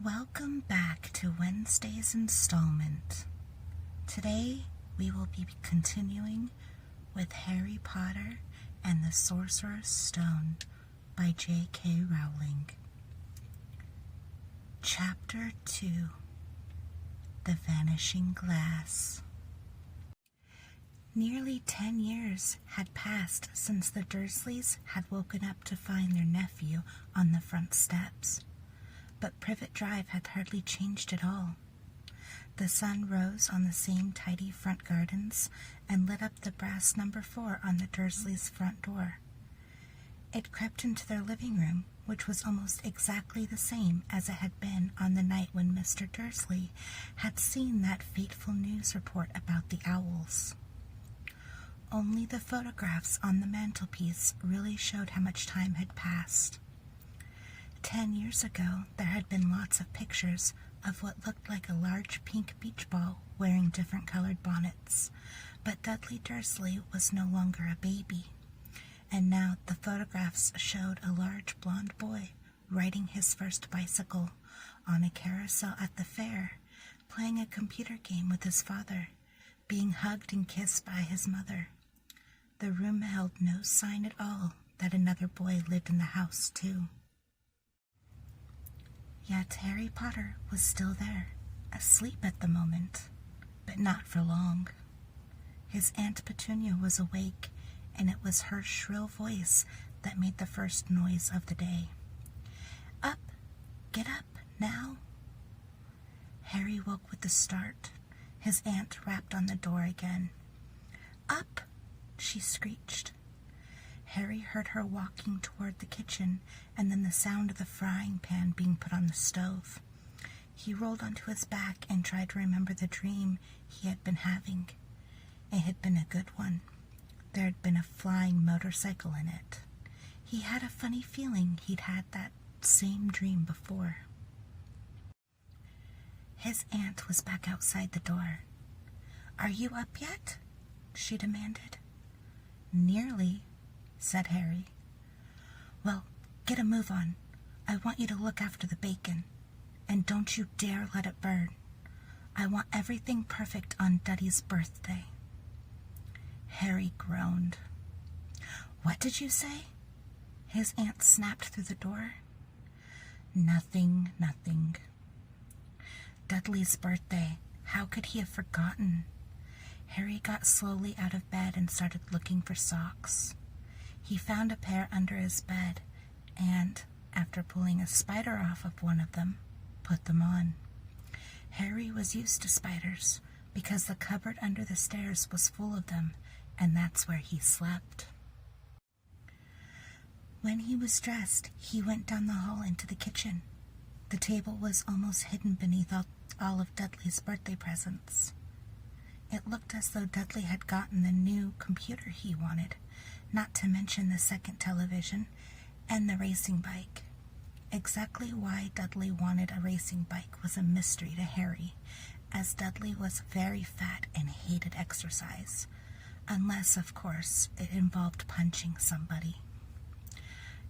Welcome back to Wednesday's installment. Today we will be continuing with Harry Potter and the Sorcerer's Stone by J.K. Rowling. Chapter 2: The Vanishing Glass. Nearly 10 years had passed since the Dursleys had woken up to find their nephew on the front steps. But Privet Drive had hardly changed at all. The sun rose on the same tidy front gardens and lit up the brass number 4 on the Dursleys' front door. It crept into their living room, which was almost exactly the same as it had been on the night when Mr. Dursley had seen that fateful news report about the owls. Only the photographs on the mantelpiece really showed how much time had passed. 10 years ago, there had been lots of pictures of what looked like a large pink beach ball wearing different colored bonnets, but Dudley Dursley was no longer a baby, and now the photographs showed a large blond boy riding his first bicycle on a carousel at the fair, playing a computer game with his father, being hugged and kissed by his mother. The room held no sign at all that another boy lived in the house, too. Yet Harry Potter was still there, asleep at the moment, but not for long. His Aunt Petunia was awake, and it was her shrill voice that made the first noise of the day. "Up! Get up, now!" Harry woke with a start. His aunt rapped on the door again. "Up!" she screeched. Harry heard her walking toward the kitchen, and then the sound of the frying pan being put on the stove. He rolled onto his back and tried to remember the dream he had been having. It had been a good one. There had been a flying motorcycle in it. He had a funny feeling he'd had that same dream before. His aunt was back outside the door. "Are you up yet?" she demanded. "Nearly," said Harry. "Well, get a move on. I want you to look after the bacon, and don't you dare let it burn. I want everything perfect on Duddy's birthday." Harry groaned. "What did you say?" His aunt snapped through the door. Nothing. Dudley's birthday. How could he have forgotten? Harry got slowly out of bed and started looking for socks. He found a pair under his bed and, after pulling a spider off of one of them, put them on. Harry was used to spiders because the cupboard under the stairs was full of them, and that's where he slept. When he was dressed, he went down the hall into the kitchen. The table was almost hidden beneath all of Dudley's birthday presents. It looked as though Dudley had gotten the new computer he wanted, not to mention the second television and the racing bike. Exactly why Dudley wanted a racing bike was a mystery to Harry, as Dudley was very fat and hated exercise, unless, of course, it involved punching somebody.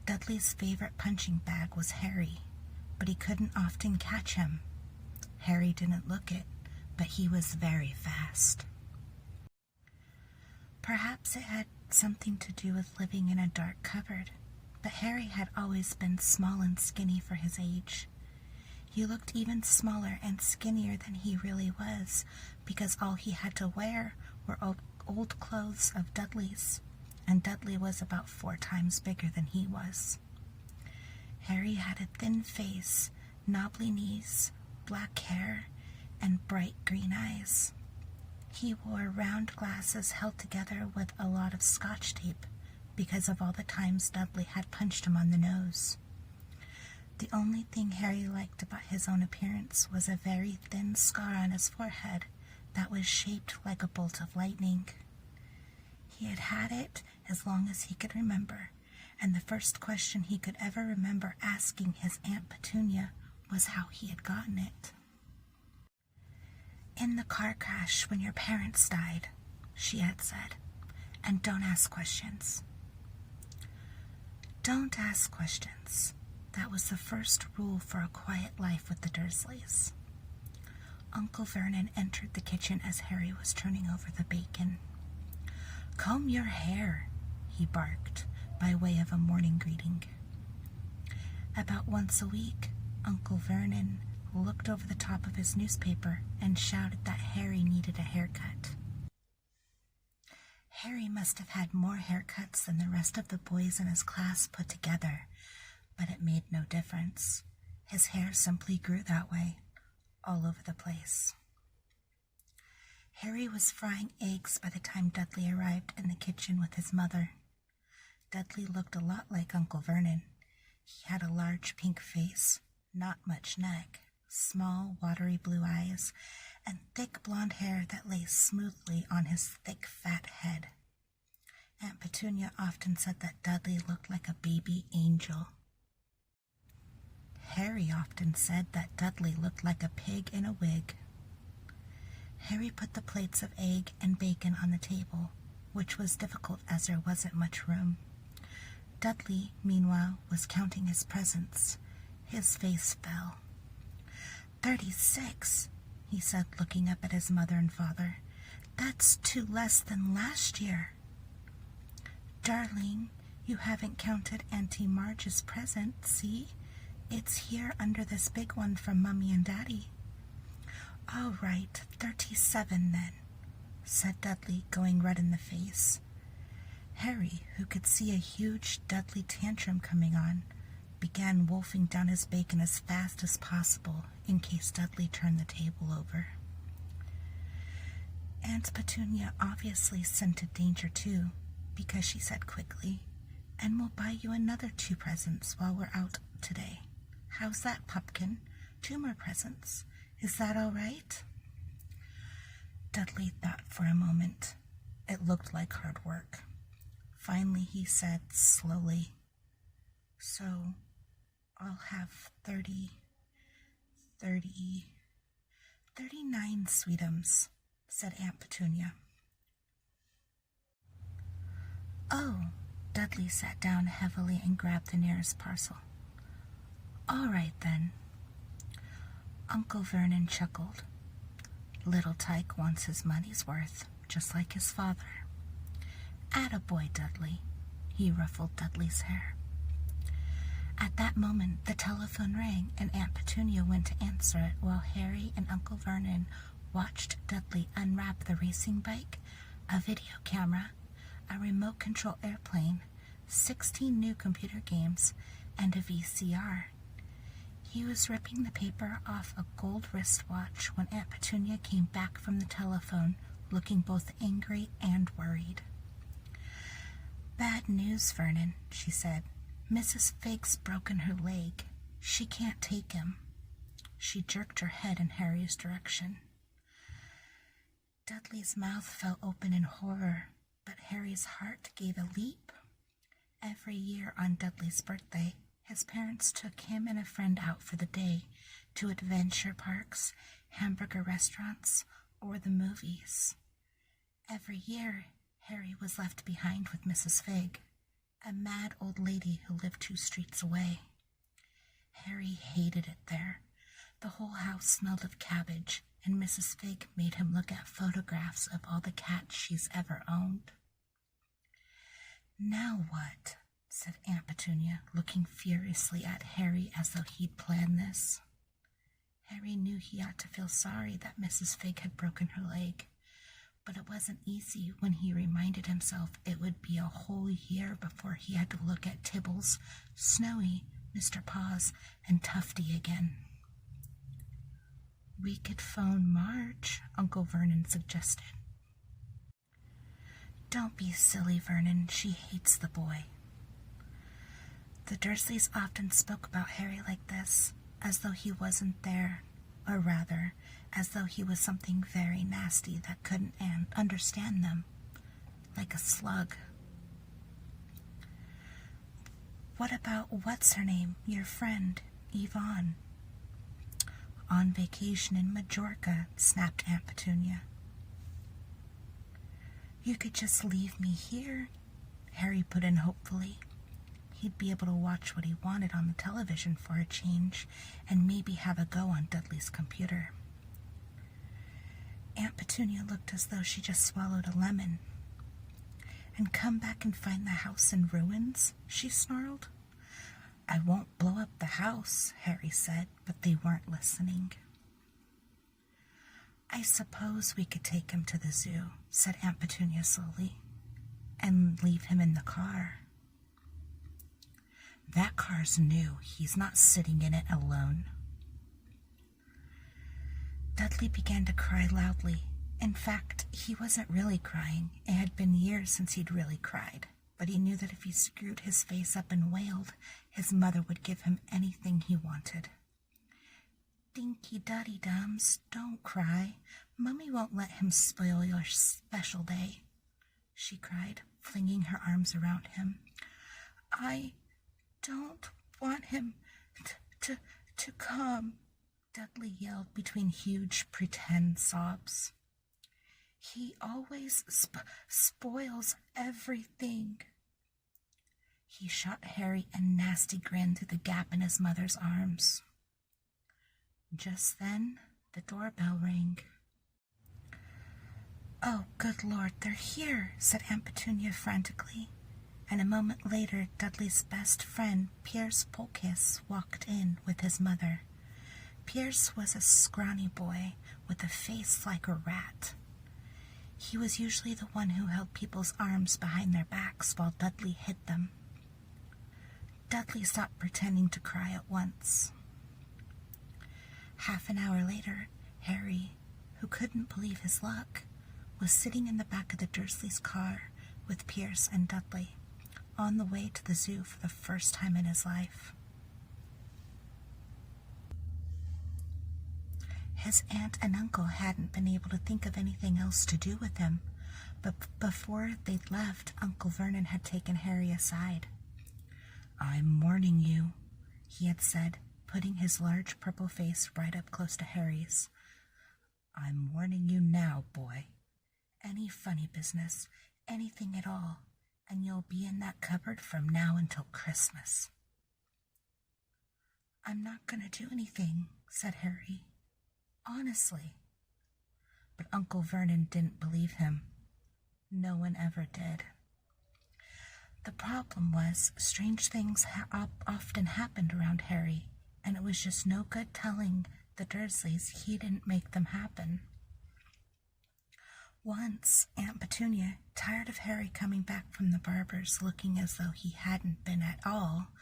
Dudley's favorite punching bag was Harry, but he couldn't often catch him. Harry didn't look it, but he was very fast. Perhaps it had something to do with living in a dark cupboard, but Harry had always been small and skinny for his age. He looked even smaller and skinnier than he really was, because all he had to wear were old clothes of Dudley's, and Dudley was about 4 times bigger than he was. Harry had a thin face, knobbly knees, black hair, and bright green eyes. He wore round glasses held together with a lot of Scotch tape because of all the times Dudley had punched him on the nose. The only thing Harry liked about his own appearance was a very thin scar on his forehead that was shaped like a bolt of lightning. He had had it as long as he could remember, and the first question he could ever remember asking his Aunt Petunia was how he had gotten it. "In the car crash when your parents died," she had said, "and don't ask questions." "Don't ask questions," That was the first rule for a quiet life with the Dursleys. Uncle Vernon entered the kitchen as Harry was turning over the bacon. "Comb your hair," he barked, by way of a morning greeting. About once a week, Uncle Vernon looked over the top of his newspaper and shouted that Harry needed a haircut. Harry must have had more haircuts than the rest of the boys in his class put together, but it made no difference. His hair simply grew that way, all over the place. Harry was frying eggs by the time Dudley arrived in the kitchen with his mother. Dudley looked a lot like Uncle Vernon. He had a large pink face, not much neck, small, watery blue eyes, and thick blonde hair that lay smoothly on his thick, fat head. Aunt Petunia often said that Dudley looked like a baby angel. Harry often said that Dudley looked like a pig in a wig. Harry put the plates of egg and bacon on the table, which was difficult as there wasn't much room. Dudley, meanwhile, was counting his presents. His face fell. 36, he said, looking up at his mother and father. "That's 2 less than last year." "Darling, you haven't counted Auntie Marge's present, see? It's here under this big one from Mummy and Daddy." "All right, 37 then," said Dudley, going red in the face. Harry, who could see a huge Dudley tantrum coming on, began wolfing down his bacon as fast as possible in case Dudley turned the table over. Aunt Petunia obviously scented danger too, because she said quickly, "And we'll buy you another 2 presents while we're out today. How's that, Pumpkin? 2 more presents. Is that all right?" Dudley thought for a moment. It looked like hard work. Finally he said slowly, "So I'll have 39 sweetums," said Aunt Petunia. "Oh," Dudley sat down heavily and grabbed the nearest parcel. "All right then." Uncle Vernon chuckled. "Little Tyke wants his money's worth, just like his father." "Attaboy, Dudley." He ruffled Dudley's hair. At that moment, the telephone rang, and Aunt Petunia went to answer it while Harry and Uncle Vernon watched Dudley unwrap the racing bike, a video camera, a remote control airplane, 16 new computer games, and a VCR. He was ripping the paper off a gold wristwatch when Aunt Petunia came back from the telephone, looking both angry and worried. "Bad news, Vernon," she said. "Mrs. Fig's broken her leg. She can't take him." She jerked her head in Harry's direction. Dudley's mouth fell open in horror, but Harry's heart gave a leap. Every year on Dudley's birthday, his parents took him and a friend out for the day to adventure parks, hamburger restaurants, or the movies. Every year, Harry was left behind with Mrs. Fig, a mad old lady who lived 2 streets away. Harry hated it there. The whole house smelled of cabbage, and Mrs. Fig made him look at photographs of all the cats she's ever owned. "Now what?" said Aunt Petunia, looking furiously at Harry as though he'd planned this. Harry knew he ought to feel sorry that Mrs. Fig had broken her leg, but it wasn't easy when he reminded himself it would be a whole year before he had to look at Tibbles, Snowy, Mr. Paws, and Tufty again. "We could phone Marge," Uncle Vernon suggested. "Don't be silly, Vernon. She hates the boy." The Dursleys often spoke about Harry like this, as though he wasn't there, or rather, as though he was something very nasty that couldn't understand them, like a slug. "What about what's-her-name, your friend, Yvonne?" "On vacation in Majorca," snapped Aunt Petunia. "You could just leave me here," Harry put in hopefully. he'd be able to watch what he wanted on the television for a change, and maybe have a go on Dudley's computer. Aunt Petunia looked as though she just swallowed a lemon. "And come back and find the house in ruins?" she snarled. "I won't blow up the house," Harry said, but they weren't listening. "I suppose we could take him to the zoo," said Aunt Petunia slowly, "and leave him in the car." "That car's new. He's not sitting in it alone." Dudley began to cry loudly. In fact, he wasn't really crying. It had been years since he'd really cried, but he knew that if he screwed his face up and wailed, his mother would give him anything he wanted. "Dinky Duddy Dums, don't cry. Mummy won't let him spoil your special day," she cried, flinging her arms around him. "I don't want him to come," Dudley yelled between huge pretend sobs. "He always spoils everything." He shot Harry a nasty grin through the gap in his mother's arms. Just then, the doorbell rang. "Oh, good Lord, they're here," said Aunt Petunia frantically. And a moment later, Dudley's best friend, Pierce Polkiss, walked in with his mother. Pierce was a scrawny boy with a face like a rat. He was usually the one who held people's arms behind their backs while Dudley hid them. Dudley stopped pretending to cry at once. Half an hour later, Harry, who couldn't believe his luck, was sitting in the back of the Dursleys' car with Pierce and Dudley, on the way to the zoo for the first time in his life. His aunt and uncle hadn't been able to think of anything else to do with him, but before they'd left, Uncle Vernon had taken Harry aside. "I'm warning you," he had said, putting his large purple face right up close to Harry's. "I'm warning you now, boy. Any funny business, anything at all, and you'll be in that cupboard from now until Christmas." "I'm not going to do anything," said Harry. "Honestly." But Uncle Vernon didn't believe him. No one ever did. The problem was, strange things often happened around Harry, and it was just no good telling the Dursleys he didn't make them happen. Once, Aunt Petunia, tired of Harry coming back from the barber's looking as though he hadn't been at all,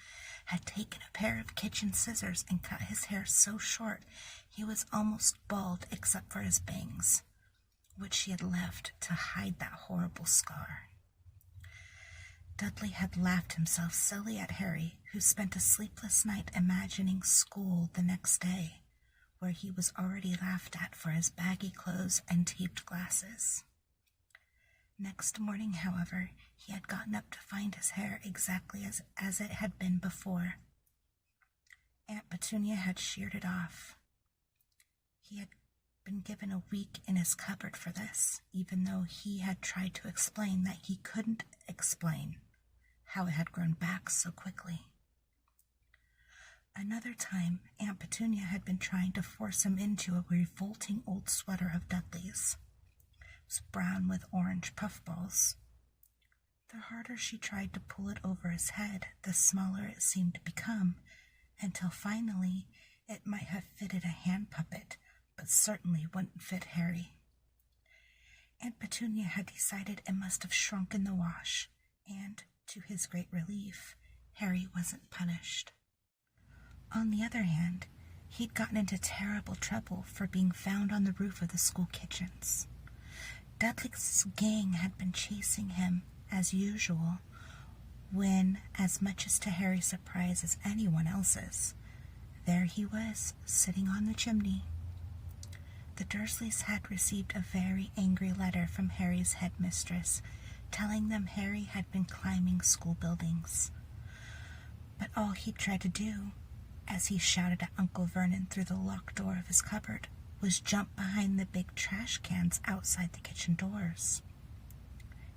had taken a pair of kitchen scissors and cut his hair so short he was almost bald except for his bangs, which she had left to hide that horrible scar. Dudley had laughed himself silly at Harry, who spent a sleepless night imagining school the next day, where he was already laughed at for his baggy clothes and taped glasses. Next morning, however, he had gotten up to find his hair exactly as it had been before. Aunt Petunia had sheared it off. He had been given a week in his cupboard for this, even though he had tried to explain that he couldn't explain how it had grown back so quickly. Another time, Aunt Petunia had been trying to force him into a revolting old sweater of Dudley's. It was brown with orange puffballs. The harder she tried to pull it over his head, the smaller it seemed to become, until finally it might have fitted a hand puppet, but certainly wouldn't fit Harry. Aunt Petunia had decided it must have shrunk in the wash, and, to his great relief, Harry wasn't punished. On the other hand, he'd gotten into terrible trouble for being found on the roof of the school kitchens. Dudley's gang had been chasing him, as usual, when, as much as to Harry's surprise as anyone else's, there he was, sitting on the chimney. The Dursleys had received a very angry letter from Harry's headmistress, telling them Harry had been climbing school buildings. But all he tried to do, as he shouted at Uncle Vernon through the locked door of his cupboard, was jump behind the big trash cans outside the kitchen doors.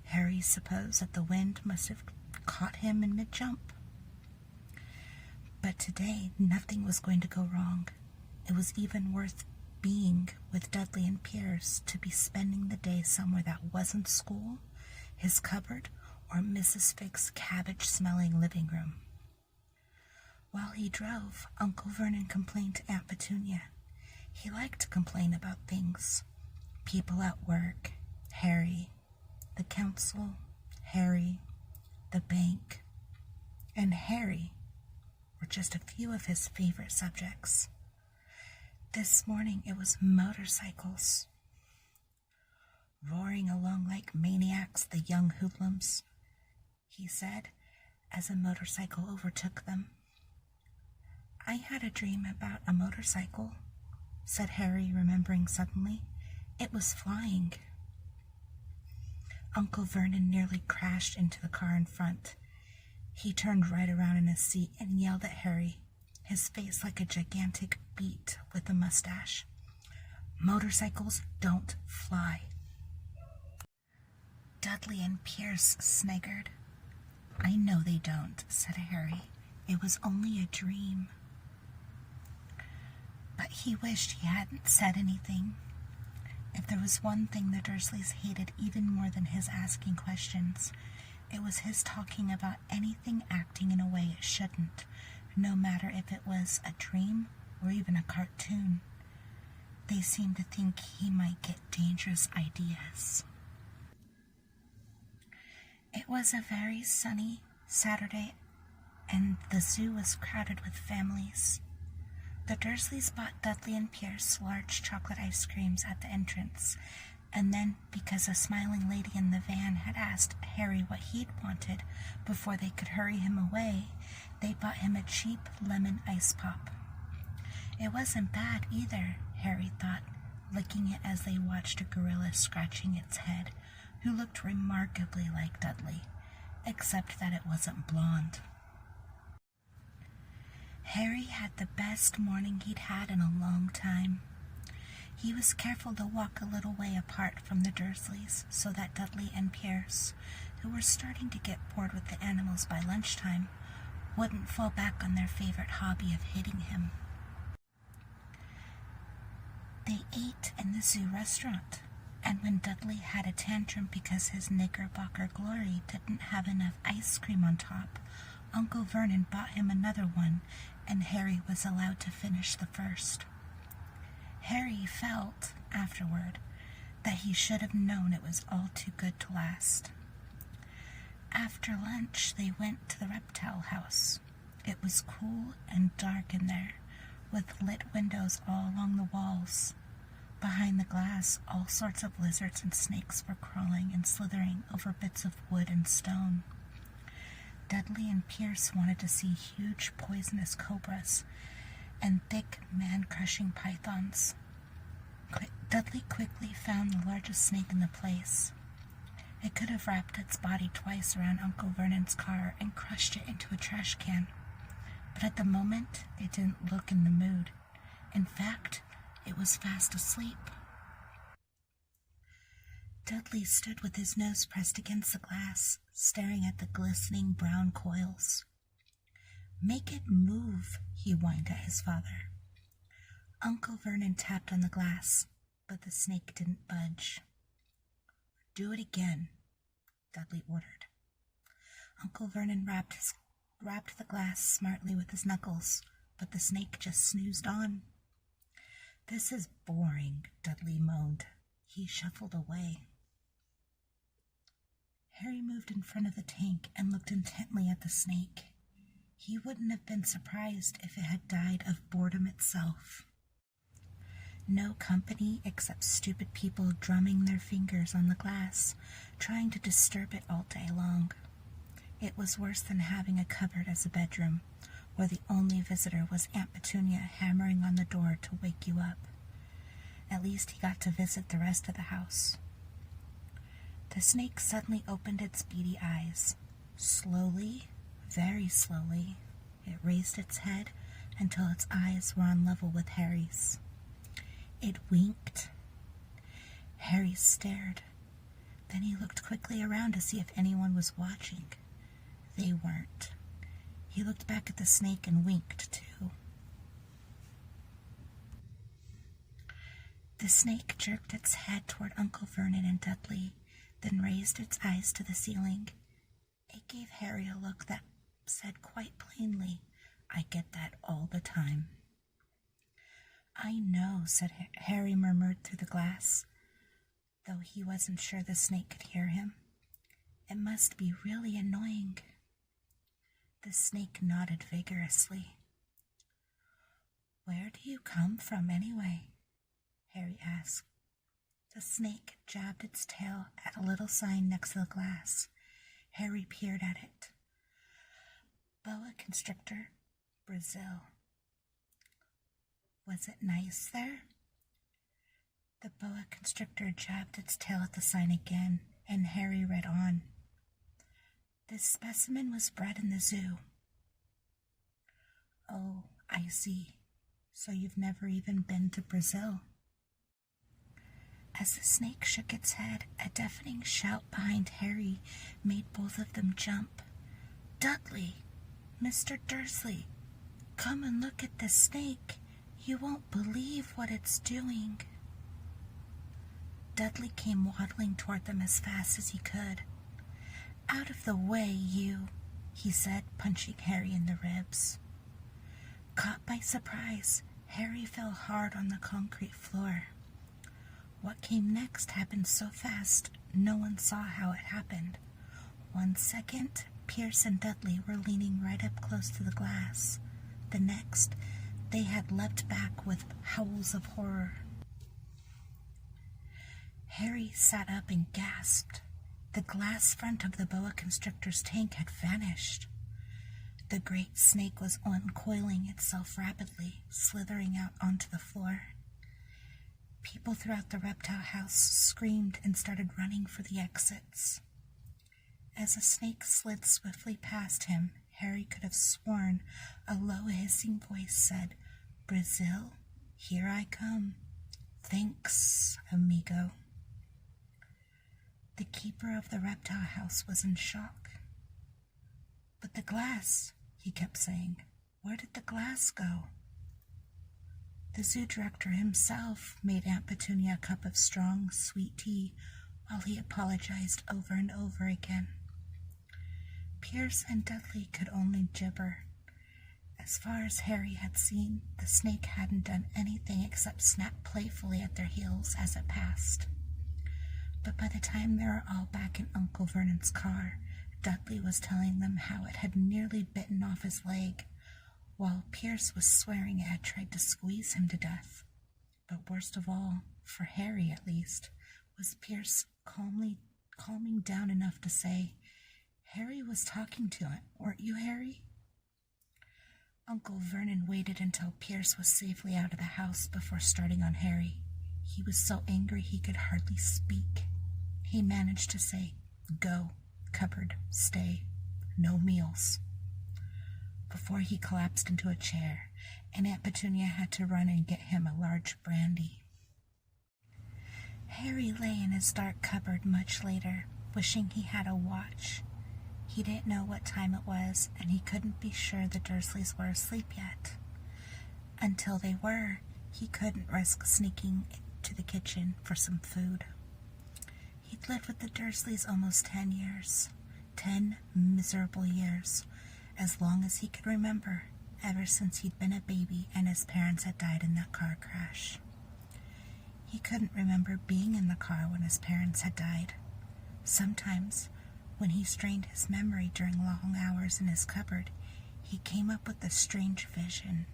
Harry supposed that the wind must have caught him in mid-jump. But today, nothing was going to go wrong. It was even worth being with Dudley and Pierce to be spending the day somewhere that wasn't school, his cupboard, or Mrs. Fig's cabbage-smelling living room. While he drove, Uncle Vernon complained to Aunt Petunia. He liked to complain about things. People at work, Harry, the council, Harry, the bank, and Harry were just a few of his favorite subjects. This morning it was motorcycles. Roaring along like maniacs, the young hoodlums, he said, as a motorcycle overtook them. I had a dream about a motorcycle, said Harry, remembering suddenly. It was flying. Uncle Vernon nearly crashed into the car in front. He turned right around in his seat and yelled at Harry, his face like a gigantic beet with a mustache. Motorcycles don't fly. Dudley and Pierce sniggered. I know they don't, said Harry. It was only a dream. But he wished he hadn't said anything. If there was one thing the Dursleys hated even more than his asking questions, it was his talking about anything acting in a way it shouldn't, no matter if it was a dream or even a cartoon. They seemed to think he might get dangerous ideas. It was a very sunny Saturday, and the zoo was crowded with families. The Dursleys bought Dudley and Pierce large chocolate ice creams at the entrance, and then, because a smiling lady in the van had asked Harry what he'd wanted before they could hurry him away, they bought him a cheap lemon ice pop. It wasn't bad either, Harry thought, licking it as they watched a gorilla scratching its head, who looked remarkably like Dudley, except that it wasn't blonde. Harry had the best morning he'd had in a long time. He was careful to walk a little way apart from the Dursleys so that Dudley and Pierce, who were starting to get bored with the animals by lunchtime, wouldn't fall back on their favorite hobby of hitting him. They ate in the zoo restaurant, and when Dudley had a tantrum because his Knickerbocker Glory didn't have enough ice cream on top, Uncle Vernon bought him another one, and Harry was allowed to finish the first. Harry felt, afterward, that he should have known it was all too good to last. After lunch, they went to the Reptile House. It was cool and dark in there, with lit windows all along the walls. Behind the glass, all sorts of lizards and snakes were crawling and slithering over bits of wood and stone. Dudley and Pierce wanted to see huge poisonous cobras and thick man-crushing pythons. Dudley quickly found the largest snake in the place. It could have wrapped its body twice around Uncle Vernon's car and crushed it into a trash can. But at the moment, it didn't look in the mood. In fact, it was fast asleep. Dudley stood with his nose pressed against the glass, staring at the glistening brown coils. "Make it move," he whined at his father. Uncle Vernon tapped on the glass, but the snake didn't budge. "Do it again," Dudley ordered. Uncle Vernon rapped the glass smartly with his knuckles, but the snake just snoozed on. "This is boring," Dudley moaned. He shuffled away. Harry moved in front of the tank and looked intently at the snake. He wouldn't have been surprised if it had died of boredom itself. No company except stupid people drumming their fingers on the glass, trying to disturb it all day long. It was worse than having a cupboard as a bedroom, where the only visitor was Aunt Petunia hammering on the door to wake you up. At least he got to visit the rest of the house. The snake suddenly opened its beady eyes. Slowly, very slowly, it raised its head until its eyes were on level with Harry's. It winked. Harry stared. Then he looked quickly around to see if anyone was watching. They weren't. He looked back at the snake and winked, too. The snake jerked its head toward Uncle Vernon and Dudley, then raised its eyes to the ceiling. It gave Harry a look that said quite plainly, "I get that all the time." "I know," said Harry murmured through the glass, though he wasn't sure the snake could hear him. "It must be really annoying." The snake nodded vigorously. "Where do you come from, anyway?" Harry asked. The snake jabbed its tail at a little sign next to the glass. Harry peered at it. "Boa constrictor, Brazil." "Was it nice there?" The boa constrictor jabbed its tail at the sign again, and Harry read on. "This specimen was bred in the zoo." "Oh, I see. So you've never even been to Brazil?" As the snake shook its head, a deafening shout behind Harry made both of them jump. "Dudley! Mr. Dursley! Come and look at this snake! You won't believe what it's doing!" Dudley came waddling toward them as fast as he could. "Out of the way, you!" he said, punching Harry in the ribs. Caught by surprise, Harry fell hard on the concrete floor. What came next happened so fast, no one saw how it happened. 1 second, Pierce and Dudley were leaning right up close to the glass. The next, they had leapt back with howls of horror. Harry sat up and gasped. The glass front of the boa constrictor's tank had vanished. The great snake was uncoiling itself rapidly, slithering out onto the floor. People throughout the Reptile House screamed and started running for the exits. As the snake slid swiftly past him, Harry could have sworn a low hissing voice said, "Brazil, here I come. Thanks, amigo." The keeper of the Reptile House was in shock. "But the glass," he kept saying. "Where did the glass go?" The zoo director himself made Aunt Petunia a cup of strong, sweet tea while he apologized over and over again. Pierce and Dudley could only gibber. As far as Harry had seen, the snake hadn't done anything except snap playfully at their heels as it passed. But by the time they were all back in Uncle Vernon's car, Dudley was telling them how it had nearly bitten off his leg, while Pierce was swearing it had tried to squeeze him to death. But worst of all, for Harry at least, was Pierce calming down enough to say, "Harry was talking to it, weren't you, Harry?" Uncle Vernon waited until Pierce was safely out of the house before starting on Harry. He was so angry he could hardly speak. He managed to say, "Go, cupboard, stay, no meals," before he collapsed into a chair, and Aunt Petunia had to run and get him a large brandy. Harry lay in his dark cupboard much later, wishing he had a watch. He didn't know what time it was, and he couldn't be sure the Dursleys were asleep yet. Until they were, he couldn't risk sneaking to the kitchen for some food. He'd lived with the Dursleys almost 10 years. 10 miserable years. As long as he could remember, ever since he'd been a baby and his parents had died in that car crash. He couldn't remember being in the car when his parents had died. Sometimes, when he strained his memory during long hours in his cupboard, he came up with a strange vision.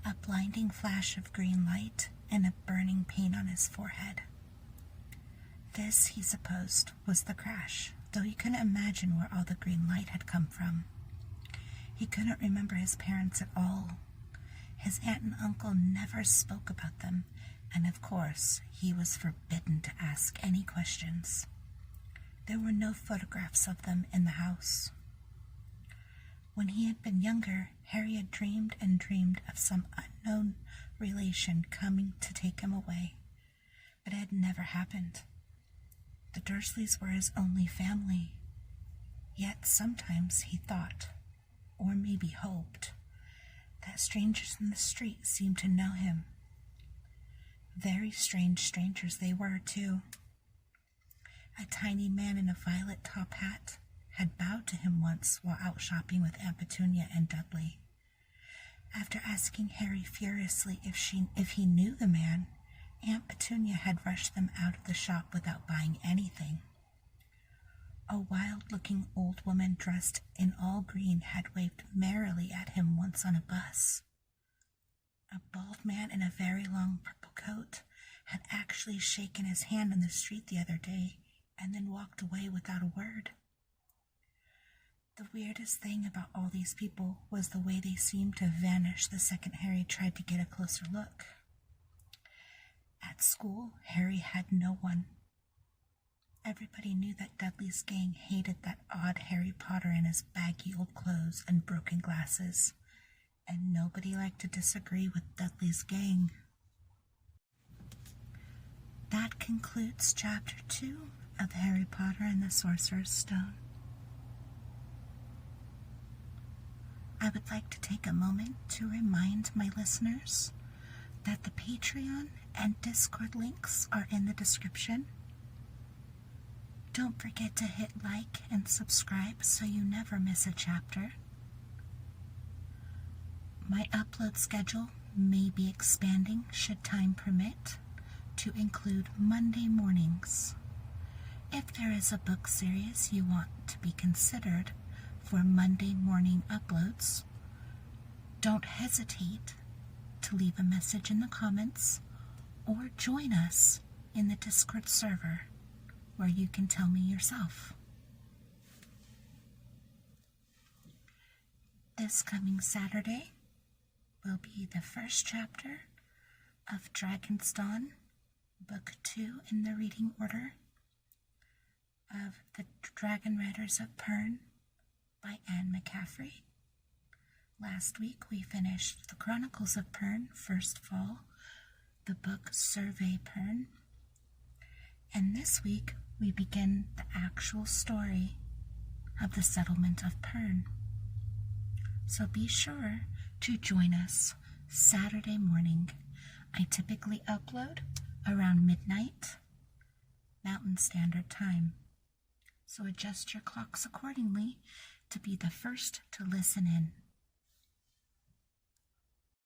A blinding flash of green light and a burning pain on his forehead. This, he supposed, was the crash, though he couldn't imagine where all the green light had come from. He couldn't remember his parents at all. His aunt and uncle never spoke about them, and of course, he was forbidden to ask any questions. There were no photographs of them in the house. When he had been younger, Harry had dreamed and dreamed of some unknown relation coming to take him away, but it had never happened. The Dursleys were his only family, yet sometimes he thought, or maybe hoped, that strangers in the street seemed to know him. Very strange strangers they were, too. A tiny man in a violet top hat had bowed to him once while out shopping with Aunt Petunia and Dudley. After asking Harry furiously if he knew the man, Aunt Petunia had rushed them out of the shop without buying anything. A wild-looking old woman dressed in all green had waved merrily at him once on a bus. A bald man in a very long purple coat had actually shaken his hand in the street the other day and then walked away without a word. The weirdest thing about all these people was the way they seemed to vanish the second Harry tried to get a closer look. At school, Harry had no one. Everybody knew that Dudley's gang hated that odd Harry Potter in his baggy old clothes and broken glasses, and nobody liked to disagree with Dudley's gang. That concludes Chapter 2 of Harry Potter and the Sorcerer's Stone. I would like to take a moment to remind my listeners that the Patreon and Discord links are in the description. Don't forget to hit like and subscribe so you never miss a chapter. My upload schedule may be expanding should time permit to include Monday mornings. If there is a book series you want to be considered for Monday morning uploads, don't hesitate to leave a message in the comments or join us in the Discord server where you can tell me yourself. This coming Saturday will be the first chapter of Dragon's Dawn, Book 2 in the reading order of The Dragon Riders of Pern by Anne McCaffrey. Last week we finished The Chronicles of Pern, First Fall, the book Survey Pern, and this week we begin the actual story of the settlement of Pern. So be sure to join us Saturday morning. I typically upload around midnight Mountain Standard Time, so adjust your clocks accordingly to be the first to listen in.